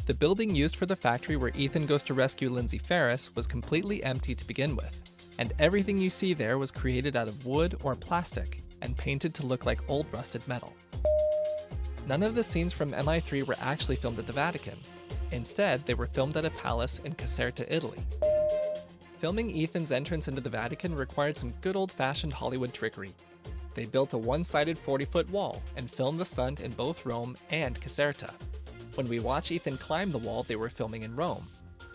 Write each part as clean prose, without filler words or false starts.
The building used for the factory where Ethan goes to rescue Lindsay Ferris was completely empty to begin with, and everything you see there was created out of wood or plastic and painted to look like old rusted metal. None of the scenes from MI3 were actually filmed at the Vatican. Instead, they were filmed at a palace in Caserta, Italy. Filming Ethan's entrance into the Vatican required some good old-fashioned Hollywood trickery. They built a one-sided 40-foot wall and filmed the stunt in both Rome and Caserta. When we watch Ethan climb the wall, they were filming in Rome.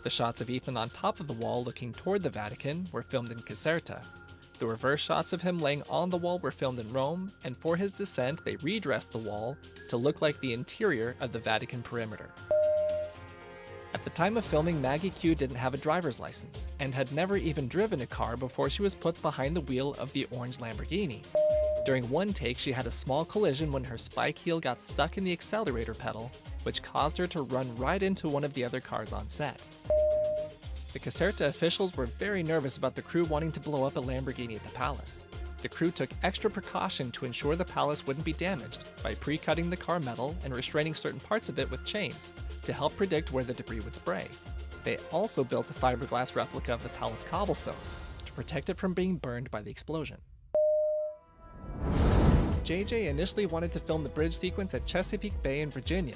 The shots of Ethan on top of the wall looking toward the Vatican were filmed in Caserta. The reverse shots of him laying on the wall were filmed in Rome, and for his descent they redressed the wall to look like the interior of the Vatican perimeter. At the time of filming, Maggie Q didn't have a driver's license, and had never even driven a car before she was put behind the wheel of the orange Lamborghini. During one take, she had a small collision when her spike heel got stuck in the accelerator pedal, which caused her to run right into one of the other cars on set. The Caserta officials were very nervous about the crew wanting to blow up a Lamborghini at the palace. The crew took extra precaution to ensure the palace wouldn't be damaged by pre-cutting the car metal and restraining certain parts of it with chains to help predict where the debris would spray. They also built a fiberglass replica of the palace cobblestone to protect it from being burned by the explosion. JJ initially wanted to film the bridge sequence at Chesapeake Bay in Virginia,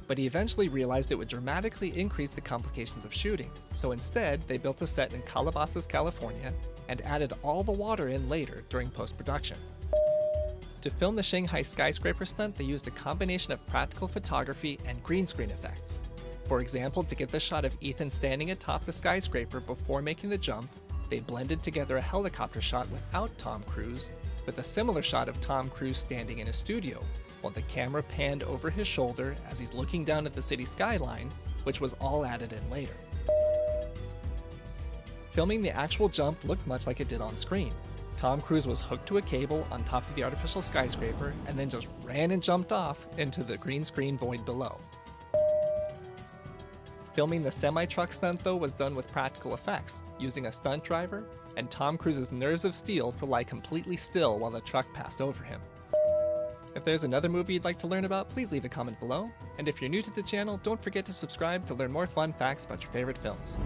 but he eventually realized it would dramatically increase the complications of shooting, so instead they built a set in Calabasas, California, and added all the water in later during post-production. To film the Shanghai skyscraper stunt, they used a combination of practical photography and green screen effects. For example, to get the shot of Ethan standing atop the skyscraper before making the jump, they blended together a helicopter shot without Tom Cruise with a similar shot of Tom Cruise standing in a studio, while the camera panned over his shoulder as he's looking down at the city skyline, which was all added in later. Filming the actual jump looked much like it did on screen. Tom Cruise was hooked to a cable on top of the artificial skyscraper and then just ran and jumped off into the green screen void below. Filming the semi-truck stunt, though, was done with practical effects, using a stunt driver and Tom Cruise's nerves of steel to lie completely still while the truck passed over him. If there's another movie you'd like to learn about, please leave a comment below, and if you're new to the channel, don't forget to subscribe to learn more fun facts about your favorite films.